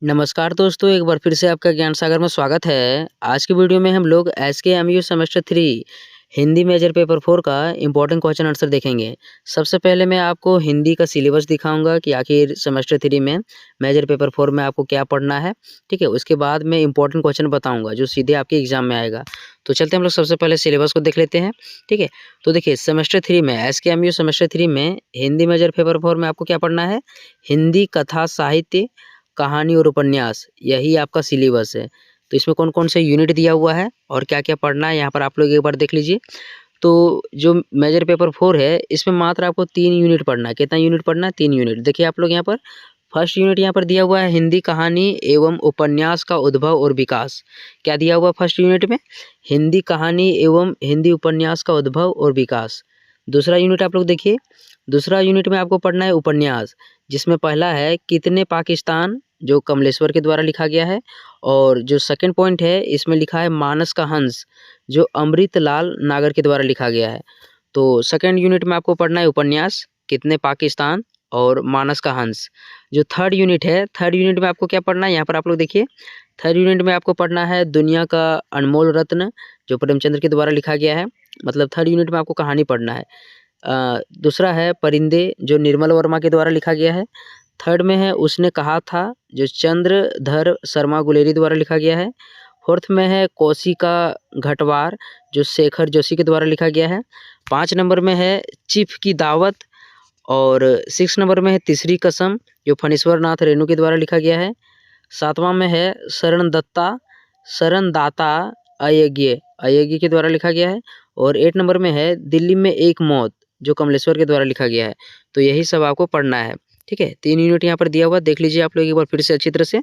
नमस्कार दोस्तों, एक बार फिर से आपका ज्ञान सागर में स्वागत है। आज की वीडियो में हम लोग एसकेएमयू सेमेस्टर 3 हिंदी मेजर पेपर 4 का इम्पोर्टेंट क्वेश्चन आंसर देखेंगे। सबसे पहले मैं आपको हिंदी का सिलेबस दिखाऊंगा कि आखिर सेमेस्टर 3 में मेजर पेपर 4 में आपको क्या पढ़ना है, ठीक है। उसके बाद मैं इम्पोर्टेंट क्वेश्चन बताऊंगा जो सीधे आपके एग्जाम में आएगा। तो चलते हम लोग सबसे पहले सिलेबस को देख लेते हैं, ठीक है। तो देखिए, सेमेस्टर 3 में एसकेएमयू सेमेस्टर 3 में हिंदी मेजर पेपर 4 में आपको क्या पढ़ना है? हिंदी, कथा, साहित्य, कहानी और उपन्यास, यही आपका सिलेबस है। तो इसमें कौन-कौन से यूनिट दिया हुआ है और क्या-क्या पढ़ना है, यहाँ पर आप लोग एक बार देख लीजिए। तो जो मेजर पेपर 4 है, इसमें मात्र आपको 3 यूनिट पढ़ना है। कितना यूनिट पढ़ना है? 3 यूनिट। देखिए आप लोग यहाँ पर फर्स्ट यूनिट यहाँ पर दिया हुआ है हिंदी कहानी एवं उपन्यास का उद्भव और विकास। क्या दिया हुआ है फर्स्ट यूनिट में? हिंदी कहानी एवं हिंदी उपन्यास का उद्भव और विकास। दूसरा यूनिट आप लोग देखिए, दूसरा यूनिट में आपको पढ़ना है उपन्यास, जिसमें पहला है कितने पाकिस्तान, जो कमलेश्वर के द्वारा लिखा गया है। और जो सेकंड पॉइंट है, इसमें लिखा है मानस का हंस, जो अमृतलाल नागर के द्वारा लिखा गया है। तो सेकंड यूनिट में आपको पढ़ना है उपन्यास, कितने पाकिस्तान और मानस का हंस। जो थर्ड यूनिट है, थर्ड यूनिट में आपको क्या पढ़ना है, यहाँ पर आप लोग देखिए। थर्ड यूनिट में आपको पढ़ना है दुनिया का अनमोल रत्न, जो प्रेमचंद्र के द्वारा लिखा गया है। मतलब थर्ड यूनिट में आपको कहानी पढ़ना है। दूसरा है परिंदे, जो निर्मल वर्मा के द्वारा लिखा गया है। थर्ड में है उसने कहा था, जो चंद्रधर शर्मा गुलेरी द्वारा लिखा गया है। फोर्थ में है कोसी का घटवार, जो शेखर जोशी के द्वारा लिखा गया है। 5 नंबर में है चीफ की दावत। और 6 नंबर में है तीसरी कसम, जो फणीश्वर नाथ रेणु के द्वारा लिखा गया है। 7वां में है शरणदाता अयज्ञ, अयज्ञ के द्वारा लिखा गया है। और 8 नंबर में है दिल्ली में एक मौत, जो कमलेश्वर के द्वारा लिखा गया है। तो यही सब आपको पढ़ना है, ठीक है। 3 यूनिट यहाँ पर दिया हुआ, देख लीजिए आप लोग एक बार फिर से अच्छी तरह से।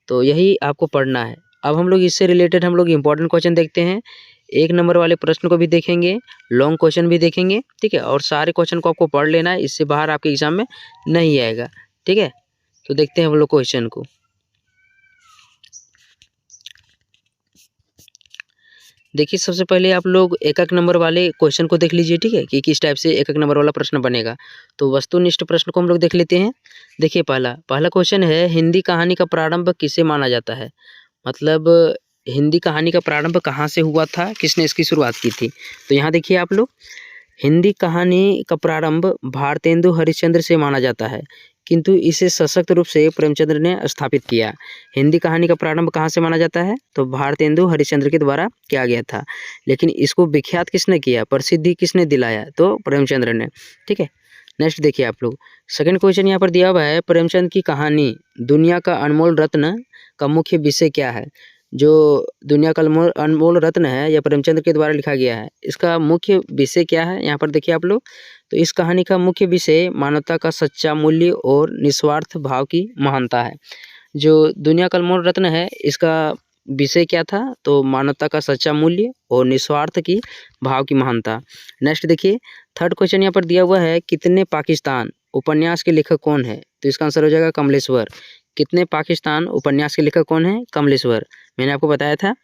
तो यही आपको पढ़ना है। अब हम लोग इससे रिलेटेड हम लोग इम्पोर्टेंट क्वेश्चन देखते हैं। 1 नंबर वाले प्रश्न को भी देखेंगे, लॉन्ग क्वेश्चन भी देखेंगे, ठीक है। और सारे क्वेश्चन को आपको पढ़ लेना है, इससे बाहर आपके एग्जाम में नहीं आएगा, ठीक है। तो देखते हैं हम लोग क्वेश्चन को। देखिए, सबसे पहले आप लोग एक-एक नंबर वाले क्वेश्चन को देख लीजिए, ठीक है, कि किस टाइप से एक-एक नंबर वाला प्रश्न बनेगा। तो वस्तुनिष्ठ प्रश्न को हम लोग देख लेते हैं। देखिए, पहला क्वेश्चन है हिंदी कहानी का प्रारंभ किसे माना जाता है? मतलब हिंदी कहानी का प्रारंभ कहाँ से हुआ था, किसने इसकी शुरुआत की थी? तो यहाँ देखिए आप लोग, हिंदी कहानी का प्रारंभ भारतेंदु हरिश्चंद्र से माना जाता है, किंतु इसे सशक्त रूप से प्रेमचंद्र ने स्थापित किया। हिंदी कहानी का प्रारंभ कहाँ से माना जाता है? तो भारतेंदु हरिश्चंद्र के द्वारा किया गया था। लेकिन इसको विख्यात किसने किया, प्रसिद्धि किसने दिलाया? तो प्रेमचंद्र ने, ठीक है। नेक्स्ट देखिए आप लोग, सेकंड क्वेश्चन यहाँ पर दिया हुआ है, प्रेमचंद की कहानी दुनिया का अनमोल रत्न का मुख्य विषय क्या है? जो दुनिया का अनमोल अनमोल रत्न है, यह प्रेमचंद के द्वारा लिखा गया है। इसका मुख्य विषय क्या है, यहाँ पर देखिए आप लोग। तो इस कहानी का मुख्य विषय मानवता का सच्चा मूल्य और निस्वार्थ भाव की महानता है। जो दुनिया का अनमोल रत्न है, इसका विषय क्या था? तो मानवता का सच्चा मूल्य और निस्वार्थ की भाव की महानता। नेक्स्ट देखिए, थर्ड क्वेश्चन यहाँ पर दिया हुआ है, कितने पाकिस्तान उपन्यास के लेखक कौन है? तो इसका आंसर हो जाएगा कमलेश्वर। कितने पाकिस्तान उपन्यास के लेखक कौन है? कमलेश्वर। मैंने आपको बताया था।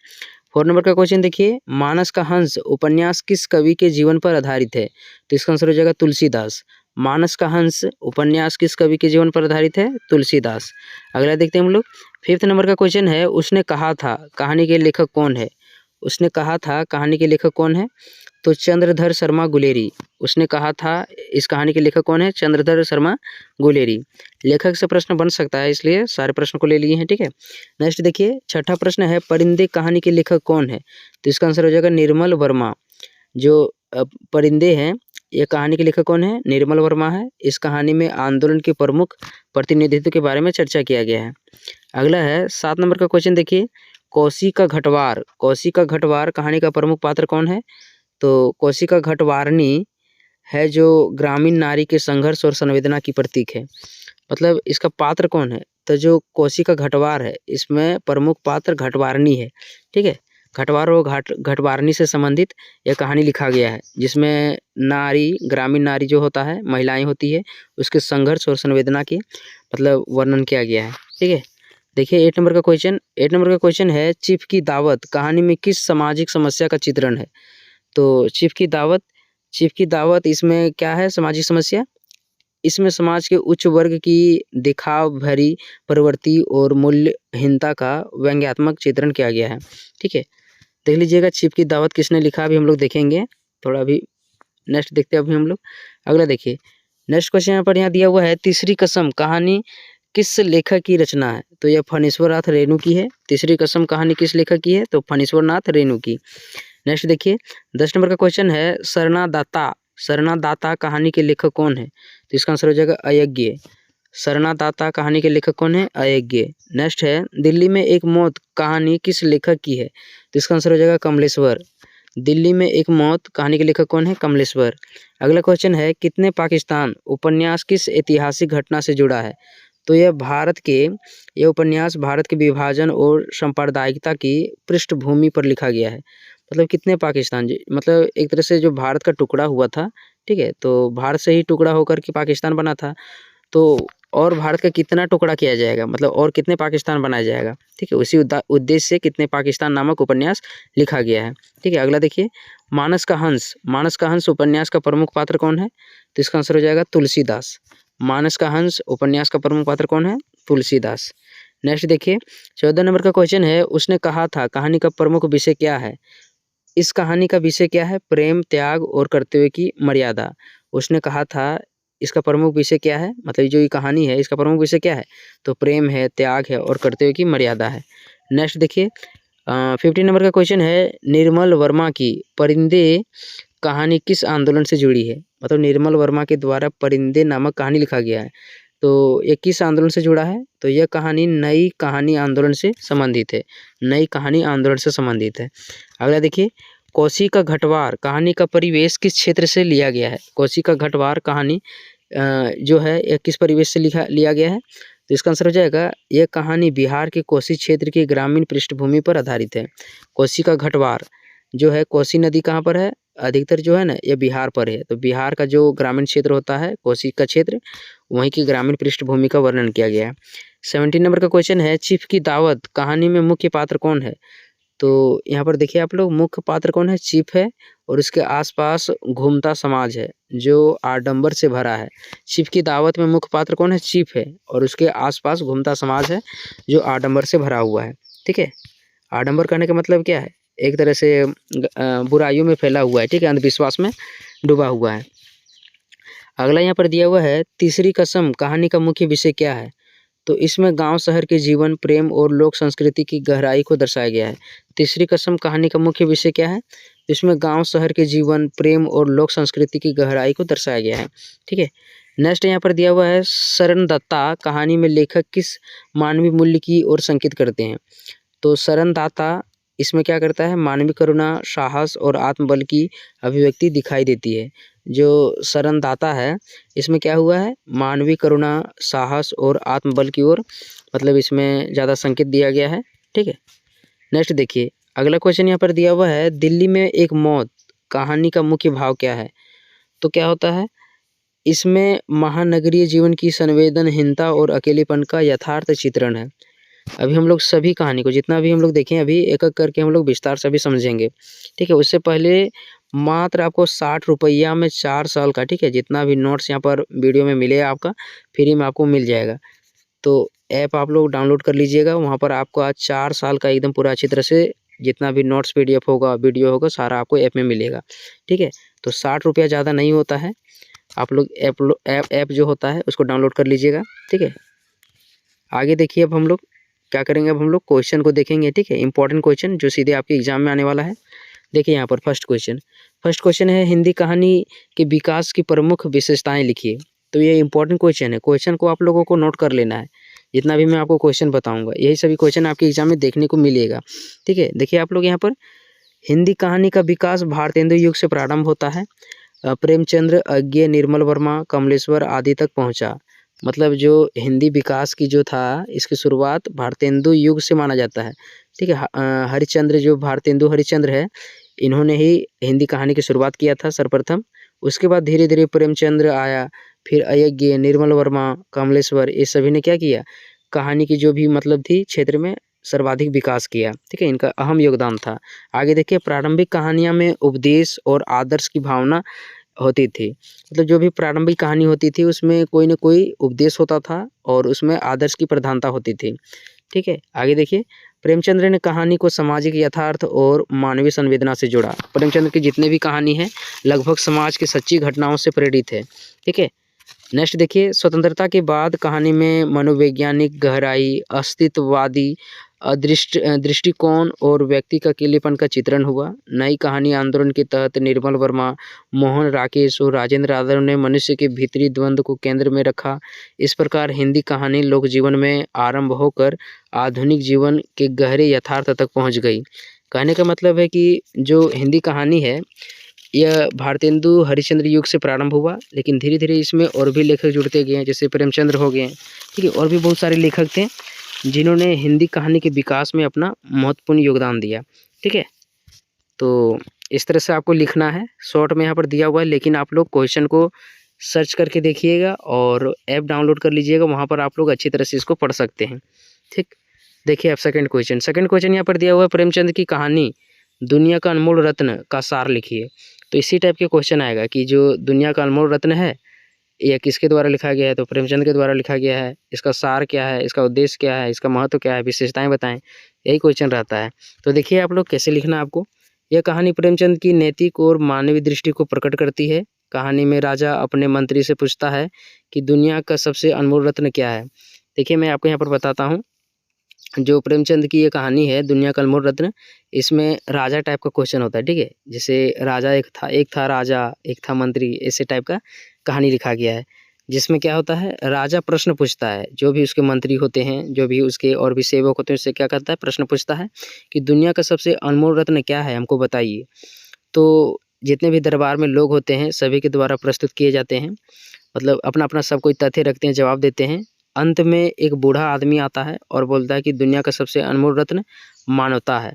4 नंबर का क्वेश्चन देखिए, मानस का हंस उपन्यास किस कवि के जीवन पर आधारित है? तो इसका आंसर हो जाएगा तुलसीदास। मानस का हंस उपन्यास किस कवि के जीवन पर आधारित है? तुलसीदास। अगला देखते हैं हम लोग। 5th नंबर का क्वेश्चन है, उसने कहा था कहानी के लेखक कौन है? उसने कहा था कहानी के लेखक कौन है? तो चंद्रधर शर्मा गुलेरी। उसने कहा था, इस कहानी के लेखक कौन है? चंद्रधर शर्मा गुलेरी। लेखक से प्रश्न बन सकता है, इसलिए सारे प्रश्न को ले लिए हैं, ठीक है। नेक्स्ट देखिए, छठा प्रश्न है, परिंदे कहानी के लेखक कौन है? तो इसका आंसर हो जाएगा निर्मल वर्मा। जो परिंदे हैं, ये कहानी के लेखक कौन है? निर्मल वर्मा है। इस कहानी में आंदोलन के प्रमुख प्रतिनिधित्व के बारे में चर्चा किया गया है। अगला है 7 नंबर का क्वेश्चन देखिए, कोसी का घटवार, कोसी का घटवार कहानी का प्रमुख पात्र कौन है? तो कोसी का घटवारनी है, जो ग्रामीण नारी के संघर्ष और संवेदना की प्रतीक है। मतलब इसका पात्र कौन है? तो जो कोसी का घटवार है, इसमें प्रमुख पात्र घटवारनी है, ठीक है। घटवार और घटवारनी से संबंधित यह कहानी लिखा गया है, जिसमें नारी, ग्रामीण नारी जो होता है, महिलाएं होती है, उसके संघर्ष और संवेदना की मतलब वर्णन किया गया है, ठीक है। देखिए 8 नंबर का क्वेश्चन, 8 नंबर का क्वेश्चन है, चीफ की दावत कहानी में किस सामाजिक समस्या का चित्रण है? तो चीफ की दावत, चीफ की दावत इसमें क्या है सामाजिक समस्या? इसमें समाज के उच्च वर्ग की दिखाव भरी प्रवृत्ति और मूल्यहीनता का व्यंग्यात्मक चित्रण किया गया है। ठीक है, देख लीजिएगा छिप की दावत किसने लिखा, अभी हम लोग देखेंगे थोड़ा। अभी नेक्स्ट देखते हैं अभी हम लोग। अगला देखिए, नेक्स्ट क्वेश्चन यहाँ पर दिया हुआ है, तीसरी कसम कहानी किस लेखक की रचना है? तो यह फणीश्वर नाथ रेणु की है। तीसरी कसम कहानी किस लेखक की है? तो फणीश्वर नाथ रेणु की। नेक्स्ट देखिए, 10 नंबर का क्वेश्चन है, शरणादाता कहानी के लेखक कौन है? तो इसका आंसर हो जाएगा अयज्ञ। शरणादाता कहानी के लेखक कौन है? अयज्ञ। नेक्स्ट है, दिल्ली में एक मौत कहानी किस लेखक की है? तो इसका आंसर हो जाएगा कमलेश्वर। दिल्ली में एक मौत कहानी के लेखक कौन है? कमलेश्वर। अगला क्वेश्चन है, कितने पाकिस्तान उपन्यास किस ऐतिहासिक घटना से जुड़ा है? तो यह उपन्यास भारत के विभाजन और सांप्रदायिकता की पृष्ठभूमि पर लिखा गया है। मतलब कितने पाकिस्तान मतलब एक तरह से जो भारत का टुकड़ा हुआ था, ठीक है, तो भारत से ही टुकड़ा होकर के पाकिस्तान बना था, तो और भारत का कितना टुकड़ा किया जाएगा, मतलब और कितने पाकिस्तान बनाया जाएगा, ठीक है, उसी उद्देश्य से कितने पाकिस्तान नामक उपन्यास लिखा गया है। ठीक है, अगला देखिए, मानस का हंस उपन्यास का प्रमुख पात्र कौन है? तो इसका आंसर हो जाएगा तुलसीदास। मानस का हंस उपन्यास का प्रमुख पात्र कौन है? तुलसीदास। नेक्स्ट देखिए, 14 नंबर का क्वेश्चन है, उसने कहा था कहानी का प्रमुख विषय क्या है? इस कहानी का विषय क्या है? प्रेम, त्याग और कर्तव्य की मर्यादा। उसने कहा था, इसका प्रमुख विषय क्या है? मतलब जो ये कहानी है इसका प्रमुख विषय क्या है? तो प्रेम है, त्याग है और कर्तव्य की मर्यादा है। नेक्स्ट देखिए, 15 नंबर का क्वेश्चन है, निर्मल वर्मा की परिंदे कहानी किस आंदोलन से जुड़ी है? मतलब निर्मल वर्मा के द्वारा परिंदे नामक कहानी लिखा गया है, तो ये किस आंदोलन से जुड़ा है? तो यह कहानी नई कहानी आंदोलन से संबंधित है। नई कहानी आंदोलन से संबंधित है। अगला देखिए, कोसी का घटवार कहानी का परिवेश किस क्षेत्र से लिया गया है? कोसी का घटवार कहानी जो है यह किस परिवेश से लिया गया है? तो इसका आंसर हो जाएगा, यह कहानी बिहार के कोसी क्षेत्र की ग्रामीण पृष्ठभूमि पर आधारित है। कोसी का घटवार जो है, कोसी नदी कहाँ पर है? अधिकतर जो है ना ये बिहार पर है, तो बिहार का जो ग्रामीण क्षेत्र होता है कोसी का क्षेत्र, वहीं की ग्रामीण पृष्ठभूमि का वर्णन किया गया है। 17 नंबर का क्वेश्चन है, चिफ की दावत कहानी में मुख्य पात्र कौन है? तो यहाँ पर देखिए आप लोग, मुख्य पात्र कौन है? चिफ है और उसके आसपास घूमता समाज है जो आडंबर से भरा है। चिफ की दावत में मुख्य पात्र कौन है? चिफ है और उसके आसपास घूमता समाज है जो आडंबर से भरा हुआ है। ठीक है, आडंबर कहने का मतलब क्या है? एक तरह से बुराइयों में फैला हुआ है, ठीक है, अंधविश्वास में डूबा हुआ है। अगला यहाँ पर दिया हुआ है, तीसरी कसम कहानी का मुख्य विषय क्या है? तो इसमें गांव शहर के जीवन, प्रेम और लोक संस्कृति की गहराई को दर्शाया गया है। तीसरी कसम कहानी का मुख्य विषय क्या है? इसमें गांव शहर के जीवन, प्रेम और लोक संस्कृति की गहराई को दर्शाया गया है। ठीक है, नेक्स्ट यहाँ पर दिया हुआ है, शरणदाता कहानी में लेखक किस मानवीय मूल्य की ओर संकेत करते हैं? तो शरणदाता इसमें क्या करता है? मानवीय करुणा, साहस और आत्मबल की अभिव्यक्ति दिखाई देती है। जो शरणदाता है इसमें क्या हुआ है? मानवीय करुणा, साहस और आत्मबल की ओर, मतलब इसमें ज़्यादा संकेत दिया गया है। ठीक है, नेक्स्ट देखिए, अगला क्वेश्चन यहाँ पर दिया हुआ है, दिल्ली में एक मौत कहानी का मुख्य भाव क्या है? तो क्या होता है? इसमें महानगरीय जीवन की संवेदनहीनता और अकेलेपन का यथार्थ चित्रण है। अभी हम लोग सभी कहानी को जितना भी हम लोग देखें, अभी एक एक करके हम लोग विस्तार से भी समझेंगे। ठीक है, उससे पहले मात्र आपको 60 रुपया में 4 साल का, ठीक है, जितना भी नोट्स यहाँ पर वीडियो में मिलेगा आपका फ्री में आपको मिल जाएगा। तो ऐप आप लोग डाउनलोड कर लीजिएगा, वहाँ पर आपको आज 4 साल का एकदम पूरा अच्छी तरह से जितना भी नोट्स PDF होगा, वीडियो होगा, सारा आपको ऐप में मिलेगा। ठीक है, तो 60 रुपया ज़्यादा नहीं होता है। आप लोग ऐप जो होता है उसको डाउनलोड कर लीजिएगा। ठीक है, आगे देखिए, अब हम लोग क्या करेंगे? अब हम लोग क्वेश्चन को देखेंगे। ठीक है, इंपॉर्टेंट क्वेश्चन जो सीधे आपके एग्जाम में आने वाला है। देखिए यहाँ पर फर्स्ट क्वेश्चन है, हिंदी कहानी के विकास की प्रमुख विशेषताएं लिखिए। तो ये इंपॉर्टेंट क्वेश्चन है, क्वेश्चन को आप लोगों को नोट कर लेना है। जितना भी मैं आपको क्वेश्चन बताऊंगा यही सभी क्वेश्चन आपके एग्जाम में देखने को मिलेगा। ठीक है, देखिए आप लोग यहाँ पर, हिंदी कहानी का विकास भारतेंदु युग से प्रारंभ होता है। प्रेमचंद्र, अज्ञे, निर्मल वर्मा, कमलेश्वर आदि तक पहुँचा। मतलब जो हिंदी विकास की जो था, इसकी शुरुआत भारतेंदु युग से माना जाता है। ठीक है, हरिश्चंद्र जो भारतेंदु हरिश्चंद्र है, इन्होंने ही हिंदी कहानी की शुरुआत किया था सर्वप्रथम। उसके बाद धीरे धीरे प्रेमचंद्र आया, फिर अयज्ञ, निर्मल वर्मा, कमलेश्वर, ये सभी ने क्या किया? कहानी की जो भी मतलब थी क्षेत्र में सर्वाधिक विकास किया। ठीक है, इनका अहम योगदान था। आगे देखिए, प्रारंभिक कहानियाँ में उपदेश और आदर्श की भावना होती थी। मतलब जो भी प्रारंभिक कहानी होती थी उसमें कोई न कोई उपदेश होता था और उसमें आदर्श की प्रधानता होती थी। ठीक है, आगे देखिए, प्रेमचंद्र ने कहानी को सामाजिक यथार्थ और मानवीय संवेदना से जोड़ा। प्रेमचंद्र की जितने भी कहानी है लगभग समाज की सच्ची घटनाओं से प्रेरित है। ठीक है, नेक्स्ट देखिए, स्वतंत्रता के बाद कहानी में मनोवैज्ञानिक गहराई, अस्तित्ववादी दृष्टिकोण और व्यक्ति का अकेलेपन का चित्रण हुआ। नई कहानी आंदोलन के तहत निर्मल वर्मा, मोहन राकेश और राजेंद्र यादव ने मनुष्य के भीतरी द्वंद्व को केंद्र में रखा। इस प्रकार हिंदी कहानी लोक जीवन में आरंभ होकर आधुनिक जीवन के गहरे यथार्थ तक पहुंच गई। कहने का मतलब है कि जो हिंदी कहानी है यह भारतेंदु हरिश्चंद्र युग से प्रारंभ हुआ, लेकिन धीरे धीरे इसमें और भी लेखक जुड़ते गए, जैसे प्रेमचंद्र हो गए। ठीक है, और भी बहुत सारे लेखक थे जिन्होंने हिंदी कहानी के विकास में अपना महत्वपूर्ण योगदान दिया। ठीक है, तो इस तरह से आपको लिखना है। शॉर्ट में यहाँ पर दिया हुआ है, लेकिन आप लोग क्वेश्चन को सर्च करके देखिएगा और ऐप डाउनलोड कर लीजिएगा, वहाँ पर आप लोग अच्छी तरह से इसको पढ़ सकते हैं। ठीक, देखिए आप सेकंड क्वेश्चन यहाँ पर दिया हुआ है, प्रेमचंद की कहानी दुनिया का अनमोल रत्न का सार लिखिए। तो इसी टाइप के क्वेश्चन आएगा कि जो दुनिया का अनमोल रत्न है यह किसके द्वारा लिखा गया है, तो प्रेमचंद के द्वारा लिखा गया है। इसका सार क्या है, इसका उद्देश्य क्या है, इसका महत्व क्या है, विशेषताएं बताएं, यही क्वेश्चन रहता है। तो देखिए आप लोग कैसे लिखना है आपको। यह कहानी प्रेमचंद की नैतिक और मानवीय दृष्टि को प्रकट करती है। कहानी में राजा अपने मंत्री से पूछता है कि दुनिया का सबसे अनमोल रत्न क्या है। देखिए मैं आपको यहाँ पर बताता हूँ, जो प्रेमचंद की ये कहानी है दुनिया का अनमोल रत्न, इसमें राजा टाइप का क्वेश्चन होता है। ठीक है, जैसे राजा एक था राजा, एक था मंत्री, ऐसे टाइप का कहानी लिखा गया है। जिसमें क्या होता है, राजा प्रश्न पूछता है, जो भी उसके मंत्री होते हैं, जो भी उसके और भी सेवक होते हैं, उससे क्या करता है, प्रश्न पूछता है कि दुनिया का सबसे अनमोल रत्न क्या है, हमको बताइए। तो जितने भी दरबार में लोग होते हैं सभी के द्वारा प्रस्तुत किए जाते हैं, मतलब अपना अपना सब कोई तथ्य रखते हैं, जवाब देते हैं। अंत में एक बूढ़ा आदमी आता है और बोलता है कि दुनिया का सबसे अनमोल रत्न मानवता है।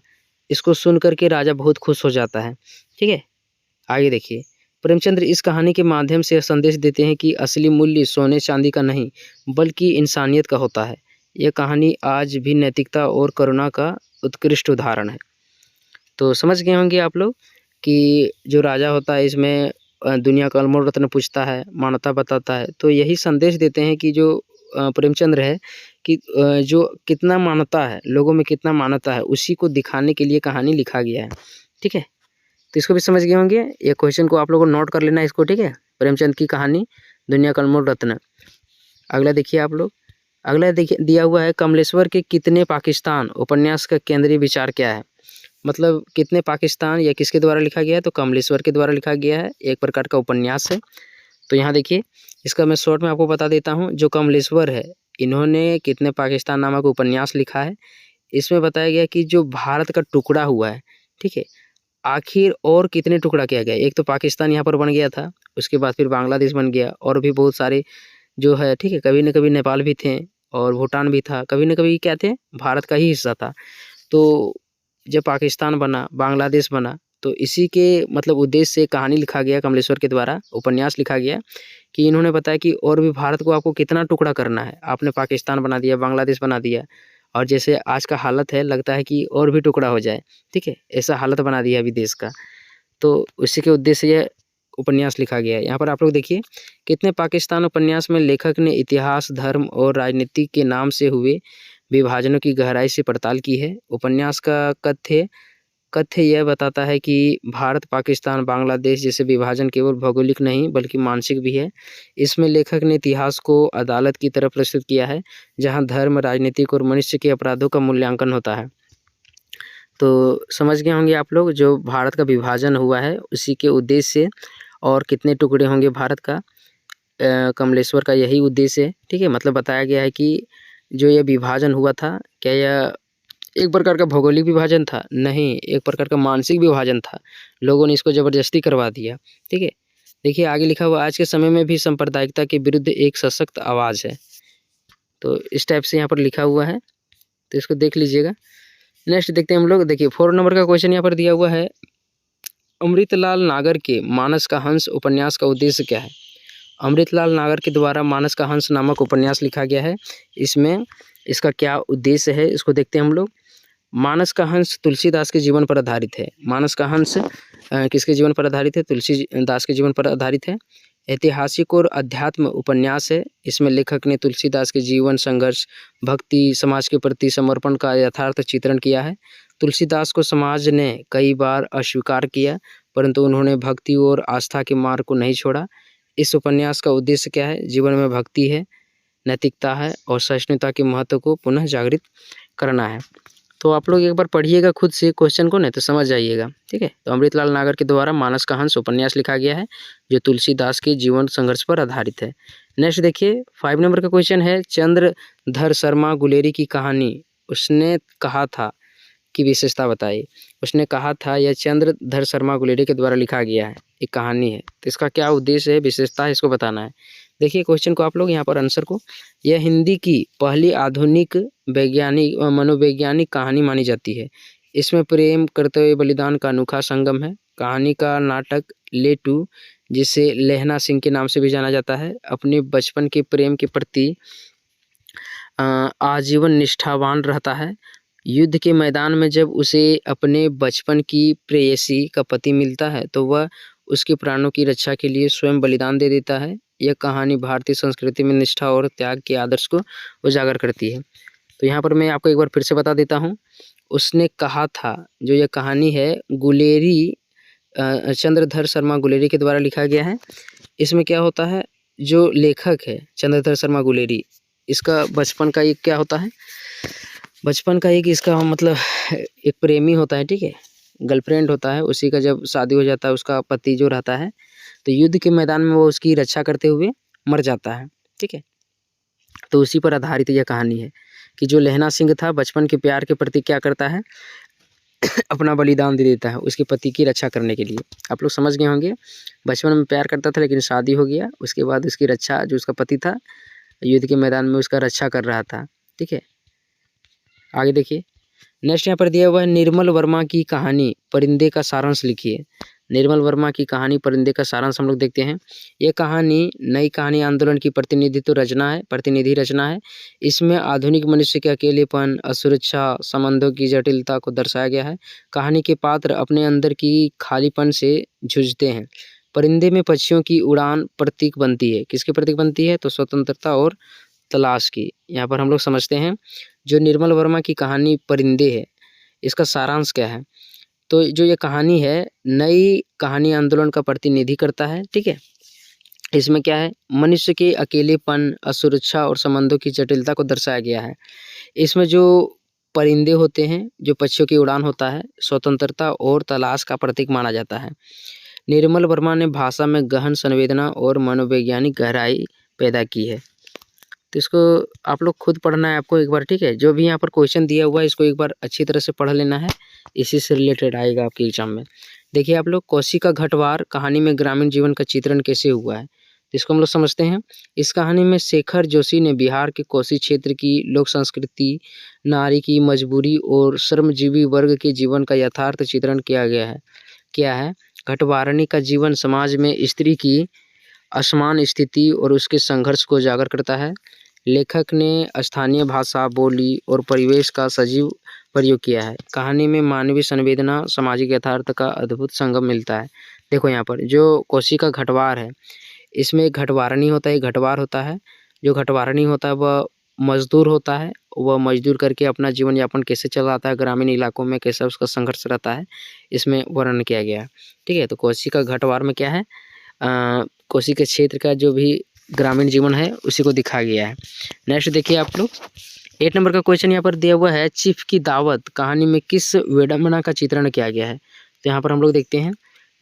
इसको सुन करके राजा बहुत खुश हो जाता है। ठीक है, आगे देखिए, प्रेमचंद्र इस कहानी के माध्यम से संदेश देते हैं कि असली मूल्य सोने चांदी का नहीं बल्कि इंसानियत का होता है। यह कहानी आज भी नैतिकता और करुणा का उत्कृष्ट उदाहरण है। तो समझ गए होंगे आप लोग कि जो राजा होता है इसमें दुनिया का अनमोल रत्न पूछता है, मानवता बताता है, तो यही संदेश देते हैं कि जो प्रेमचंद्र है कि जो कितना मानवता है, लोगों में कितना मानवता है, उसी को दिखाने के लिए कहानी लिखा गया है। ठीक है, तो इसको भी समझ गए होंगे। ये क्वेश्चन को आप लोगों को नोट कर लेना है इसको। ठीक है, प्रेमचंद की कहानी दुनिया का अनमोल रत्न। अगला देखिए आप लोग, अगला देखिए दिया हुआ है, कमलेश्वर के कितने पाकिस्तान उपन्यास का केंद्रीय विचार क्या है। मतलब कितने पाकिस्तान या किसके द्वारा लिखा गया है, तो कमलेश्वर के द्वारा लिखा गया है, एक प्रकार का उपन्यास है। तो यहाँ देखिए, इसका मैं शॉर्ट में आपको बता देता हूँ। जो कमलेश्वर है इन्होंने कितने पाकिस्तान नामक उपन्यास लिखा है। इसमें बताया गया कि जो भारत का टुकड़ा हुआ है, ठीक है, आखिर और कितने टुकड़ा किया गया। एक तो पाकिस्तान यहाँ पर बन गया था, उसके बाद फिर बांग्लादेश बन गया, और भी बहुत सारे जो है, ठीक है, कभी न कभी नेपाल भी थे और भूटान भी था, कभी न कभी क्या थे, भारत का ही हिस्सा था। तो जब पाकिस्तान बना, बांग्लादेश बना, तो इसी के मतलब उद्देश्य से कहानी लिखा गया, कमलेश्वर के द्वारा उपन्यास लिखा गया कि इन्होंने बताया कि और भी भारत को आपको कितना टुकड़ा करना है। आपने पाकिस्तान बना दिया, बांग्लादेश बना दिया, और जैसे आज का हालत है लगता है कि और भी टुकड़ा हो जाए। ठीक है, ऐसा हालत बना दिया अभी देश का। तो उसी के उद्देश्य से यह उपन्यास लिखा गया है। यहाँ पर आप लोग देखिए, कितने पाकिस्तान उपन्यास में लेखक ने इतिहास, धर्म और राजनीति के नाम से हुए विभाजनों की गहराई से पड़ताल की है। उपन्यास का कथ्य यह बताता है कि भारत, पाकिस्तान, बांग्लादेश जैसे विभाजन केवल भौगोलिक नहीं बल्कि मानसिक भी है। इसमें लेखक ने इतिहास को अदालत की तरह प्रस्तुत किया है, जहां धर्म, राजनीतिक और मनुष्य के अपराधों का मूल्यांकन होता है। तो समझ गए होंगे आप लोग, जो भारत का विभाजन हुआ है उसी के उद्देश्य से, और कितने टुकड़े होंगे भारत का, कमलेश्वर का यही उद्देश्य है। ठीक है, मतलब बताया गया है कि जो यह विभाजन हुआ था, क्या यह एक प्रकार का भौगोलिक विभाजन था? नहीं, एक प्रकार का मानसिक विभाजन था। लोगों ने इसको ज़बरदस्ती करवा दिया। ठीक है, देखिए आगे लिखा हुआ, आज के समय में भी सांप्रदायिकता के विरुद्ध एक सशक्त आवाज़ है। तो इस टाइप से यहाँ पर लिखा हुआ है, तो इसको देख लीजिएगा। नेक्स्ट देखते हैं हम लोग। देखिए 4 नंबर का क्वेश्चन यहाँ पर दिया हुआ है, अमृतलाल नागर के मानस का हंस उपन्यास का उद्देश्य क्या है। अमृतलाल नागर के द्वारा मानस का हंस नामक उपन्यास लिखा गया है। इसमें इसका क्या उद्देश्य है, इसको देखते हैं हम लोग। मानस का हंस तुलसीदास के जीवन पर आधारित है। मानस का हंस किसके जीवन पर आधारित है? तुलसीदास के जीवन पर आधारित है। ऐतिहासिक और अध्यात्म उपन्यास है। इसमें लेखक ने तुलसीदास के जीवन, संघर्ष, भक्ति, समाज के प्रति समर्पण का यथार्थ चित्रण किया है। तुलसीदास को समाज ने कई बार अस्वीकार किया, परंतु उन्होंने भक्ति और आस्था के मार्ग को नहीं छोड़ा। इस उपन्यास का उद्देश्य क्या है? जीवन में भक्ति है, नैतिकता है और सहिष्णुता के महत्व को पुनः जागृत करना है। तो आप लोग एक बार पढ़िएगा खुद से क्वेश्चन को, नहीं तो समझ जाइएगा, ठीक है। तो अमृतलाल नागर के द्वारा मानस का हंस उपन्यास लिखा गया है, जो तुलसीदास के जीवन संघर्ष पर आधारित है। नेक्स्ट देखिए 5 नंबर का क्वेश्चन है, चंद्रधर शर्मा गुलेरी की कहानी उसने कहा था की विशेषता बताइए। उसने कहा था यह चंद्रधर शर्मा गुलेरी के द्वारा लिखा गया है, एक कहानी है, तो इसका क्या उद्देश्य है, विशेषता है, इसको बताना है। देखिए क्वेश्चन को आप लोग यहाँ पर आंसर को, यह हिंदी की पहली आधुनिक वैज्ञानिक मनोवैज्ञानिक कहानी मानी जाती है। इसमें प्रेम, कर्तव्य, बलिदान का अनोखा संगम है। कहानी का नाटक लेटू, जिसे लहना सिंह के नाम से भी जाना जाता है, अपने बचपन के प्रेम के प्रति आजीवन निष्ठावान रहता है। युद्ध के मैदान में जब उसे अपने बचपन की प्रेयसी का पति मिलता है तो वह उसके प्राणों की रक्षा के लिए स्वयं बलिदान दे देता है। यह कहानी भारतीय संस्कृति में निष्ठा और त्याग के आदर्श को उजागर करती है। तो यहाँ पर मैं आपको एक बार फिर से बता देता हूँ। उसने कहा था, जो यह कहानी है गुलेरी, चंद्रधर शर्मा गुलेरी के द्वारा लिखा गया है। इसमें क्या होता है, जो लेखक है चंद्रधर शर्मा गुलेरी, इसका बचपन का एक क्या होता है, बचपन का एक इसका मतलब एक प्रेमी होता है, ठीक है, गर्लफ्रेंड होता है, उसी का जब शादी हो जाता है, उसका पति जो रहता है, तो युद्ध के मैदान में वो उसकी रक्षा करते हुए मर जाता है, ठीक है। तो उसी पर आधारित यह कहानी है कि जो लहना सिंह था बचपन के प्यार के प्रति क्या करता है अपना बलिदान दे देता है उसके पति की रक्षा करने के लिए। आप लोग समझ गए होंगे, बचपन में प्यार करता था लेकिन शादी हो गया, उसके बाद उसकी रक्षा, जो उसका पति था युद्ध के मैदान में उसका रक्षा कर रहा था, ठीक है। आगे देखिए नेक्स्ट यहाँ पर दिया हुआ है, निर्मल वर्मा की कहानी परिंदे का सारांश लिखिए। निर्मल वर्मा की कहानी परिंदे का सारांश हम लोग देखते हैं। यह कहानी नई कहानी आंदोलन की प्रतिनिधि रचना है। इसमें आधुनिक मनुष्य के अकेलेपन, असुरक्षा, संबंधों की जटिलता को दर्शाया गया है। कहानी के पात्र अपने अंदर की खालीपन से जूझते हैं। परिंदे में पक्षियों की उड़ान प्रतीक बनती है। किसके प्रतीक बनती है? तो स्वतंत्रता और तलाश की। यहाँ पर हम लोग समझते हैं जो निर्मल वर्मा की कहानी परिंदे है, इसका सारांश क्या है? तो जो ये कहानी है नई कहानी आंदोलन का प्रतिनिधि करता है, ठीक है। इसमें क्या है, मनुष्य के अकेलेपन, असुरक्षा और संबंधों की जटिलता को दर्शाया गया है। इसमें जो परिंदे होते हैं, जो पक्षियों की उड़ान होता है, स्वतंत्रता और तलाश का प्रतीक माना जाता है। निर्मल वर्मा ने भाषा में गहन संवेदना और मनोवैज्ञानिक गहराई पैदा की है। तो इसको आप लोग खुद पढ़ना है आपको एक बार, ठीक है। जो भी यहाँ पर क्वेश्चन दिया हुआ है इसको एक बार अच्छी तरह से पढ़ लेना है, इसी से रिलेटेड आएगा आपके एग्जाम में। देखिए आप लोग, कोसी का घटवार कहानी में ग्रामीण जीवन का चित्रण कैसे हुआ है, तो इसको हम लोग समझते हैं। इस कहानी में शेखर जोशी ने बिहार के कोसी क्षेत्र की लोक संस्कृति, नारी की मजबूरी और श्रमजीवी वर्ग के जीवन का यथार्थ चित्रण किया है। घटवारनी का जीवन समाज में स्त्री की असमान स्थिति और उसके संघर्ष को उजागर करता है। लेखक ने स्थानीय भाषा, बोली और परिवेश का सजीव प्रयोग किया है। कहानी में मानवीय संवेदना, सामाजिक यथार्थ का अद्भुत संगम मिलता है। देखो यहाँ पर जो कोसी का घटवार है, इसमें एक घटवारनी होता है, एक घटवार होता है। जो घटवारनी होता है वह मजदूर होता है, वह मजदूर करके अपना जीवन यापन कैसे चलाता है, ग्रामीण इलाकों में कैसा उसका संघर्ष रहता है, इसमें वर्णन किया गया है, ठीक है। तो कोसी का घटवार में क्या है, कोसी के क्षेत्र का जो भी ग्रामीण जीवन है उसी को दिखाया गया है। नेक्स्ट देखिए आप लोग, 8 नंबर का क्वेश्चन यहाँ पर दिया हुआ है, चीफ की दावत कहानी में किस विडंबना का चित्रण किया गया है। तो यहाँ पर हम लोग देखते हैं,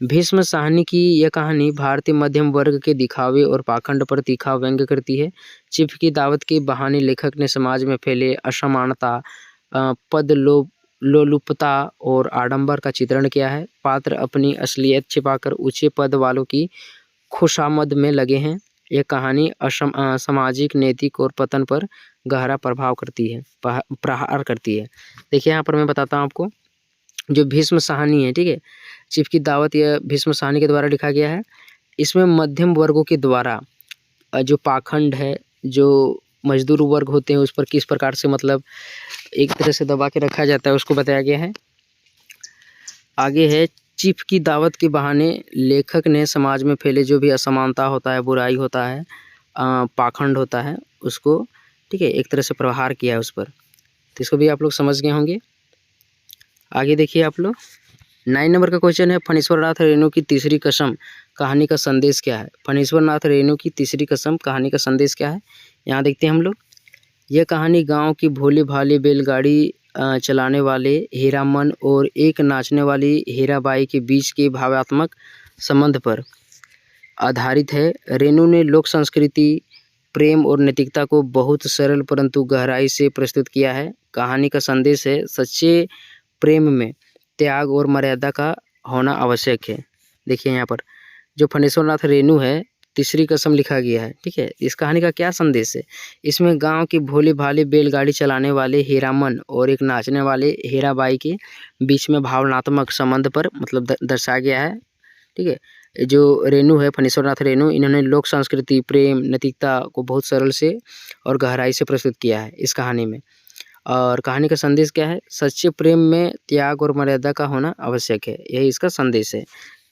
भीष्म साहनी की यह कहानी भारतीय मध्यम वर्ग के दिखावे और पाखंड पर तीखा व्यंग्य करती है। चीफ की दावत के बहाने लेखक ने समाज में फैले असमानता, पद लोलुपता और आडंबर का चित्रण किया है। पात्र अपनी असलियत छिपाकर ऊंचे पद वालों की खुशामद में लगे हैं। यह कहानी सामाजिक, नैतिक और पतन पर गहरा प्रहार करती है। देखिए यहाँ पर मैं बताता हूँ आपको, जो भीष्म साहनी है, ठीक है, चीफ की दावत यह भीष्म साहनी के द्वारा लिखा गया है। इसमें मध्यम वर्गों के द्वारा जो पाखंड है, जो मजदूर वर्ग होते हैं उस पर किस प्रकार से मतलब एक तरह से दबा के रखा जाता है उसको बताया गया है। आगे है चीफ की दावत के बहाने लेखक ने समाज में फैले जो भी असमानता होता है, बुराई होता है, पाखंड होता है, उसको ठीक है एक तरह से प्रहार किया है उस पर। तो इसको भी आप लोग समझ गए होंगे। आगे देखिए आप लोग 9 नंबर का क्वेश्चन है, फणीश्वर नाथ रेणु की तीसरी कसम कहानी का संदेश क्या है। फणीश्वर नाथ रेणु की तीसरी कसम कहानी का संदेश क्या है, यहाँ देखते हैं हम लोग। यह कहानी गांव की भोली भाली बैलगाड़ी चलाने वाले हीरामन और एक नाचने वाली हीराबाई के बीच के भावात्मक संबंध पर आधारित है। रेणु ने लोक संस्कृति, प्रेम और नैतिकता को बहुत सरल परंतु गहराई से प्रस्तुत किया है। कहानी का संदेश है, सच्चे प्रेम में त्याग और मर्यादा का होना आवश्यक है। देखिए यहाँ पर जो फणीश्वर नाथ रेणु है, तीसरी कसम लिखा गया है, ठीक है। इस कहानी का क्या संदेश है, इसमें गांव की भोली भाली बैलगाड़ी चलाने वाले हीरामन और एक नाचने वाले हीराबाई के बीच में भावनात्मक संबंध पर मतलब दर्शाया गया है, ठीक है। जो रेणु है, फणीश्वर नाथ रेणु, इन्होंने लोक संस्कृति, प्रेम, नैतिकता को बहुत सरल से और गहराई से प्रस्तुत किया है इस कहानी में। और कहानी का संदेश क्या है, सच्चे प्रेम में त्याग और मर्यादा का होना आवश्यक है, यही इसका संदेश है।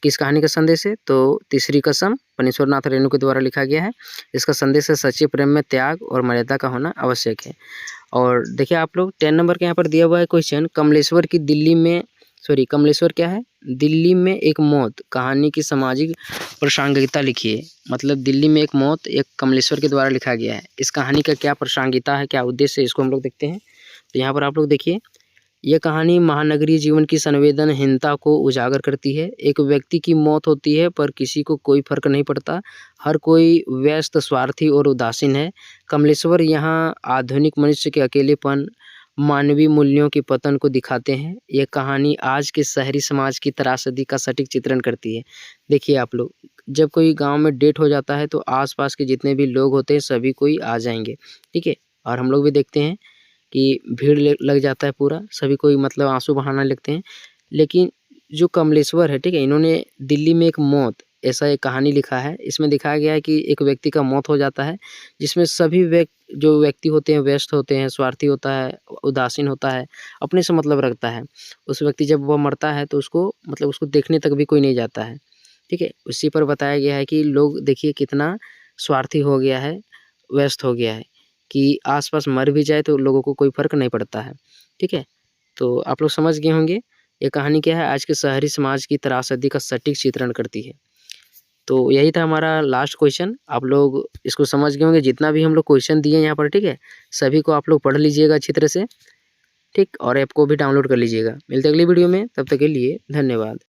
किस कहानी का संदेश है, तो तीसरी कसम फणीश्वर नाथ रेणु के द्वारा लिखा गया है। इसका संदेश है, सच्चे प्रेम में त्याग और मर्यादा का होना आवश्यक है। और देखिए आप लोग 10 नंबर के यहाँ पर दिया हुआ है क्वेश्चन, कमलेश्वर क्या है, दिल्ली में एक मौत कहानी की सामाजिक प्रासंगिकता लिखिए। मतलब दिल्ली में एक मौत एक कमलेश्वर के द्वारा लिखा गया है, इस कहानी का क्या प्रासंगिकता है, क्या उद्देश्य है, इसको हम लोग देखते हैं। तो यहाँ पर आप लोग देखिए, यह कहानी महानगरीय जीवन की संवेदनहीनता को उजागर करती है। एक व्यक्ति की मौत होती है पर किसी को कोई फर्क नहीं पड़ता, हर कोई व्यस्त, स्वार्थी और उदासीन है। कमलेश्वर यहाँ आधुनिक मनुष्य के अकेलेपन, मानवीय मूल्यों के पतन को दिखाते हैं। यह कहानी आज के शहरी समाज की त्रासदी का सटीक चित्रण करती है। देखिए आप लोग, जब कोई गांव में डेथ हो जाता है तो आसपास के जितने भी लोग होते हैं सभी कोई आ जाएंगे, ठीक है। और हम लोग भी देखते हैं कि भीड़ लग जाता है पूरा, सभी कोई मतलब आंसू बहाने लगते हैं। लेकिन जो कमलेश्वर है, ठीक है, इन्होंने दिल्ली में एक मौत ऐसा एक कहानी लिखा है। इसमें दिखाया गया है कि एक व्यक्ति का मौत हो जाता है जिसमें सभी जो व्यक्ति होते हैं व्यस्त होते हैं, स्वार्थी होता है, उदासीन होता है, अपने से मतलब रखता है। उस व्यक्ति जब वह मरता है तो उसको मतलब उसको देखने तक भी कोई नहीं जाता है, ठीक है। उसी पर बताया गया है कि लोग देखिए कितना स्वार्थी हो गया है, व्यस्त हो गया है कि आसपास मर भी जाए तो लोगों को कोई फ़र्क नहीं पड़ता है, ठीक है। तो आप लोग समझ गए होंगे ये कहानी क्या है, आज के शहरी समाज की त्रासदी का सटीक चित्रण करती है। तो यही था हमारा लास्ट क्वेश्चन, आप लोग इसको समझ गए होंगे। जितना भी हम लोग क्वेश्चन दिए यहाँ पर, ठीक है, सभी को आप लोग पढ़ लीजिएगा अच्छी तरह से, ठीक, और ऐप को भी डाउनलोड कर लीजिएगा। मिलते अगली वीडियो में, तब तक के लिए धन्यवाद।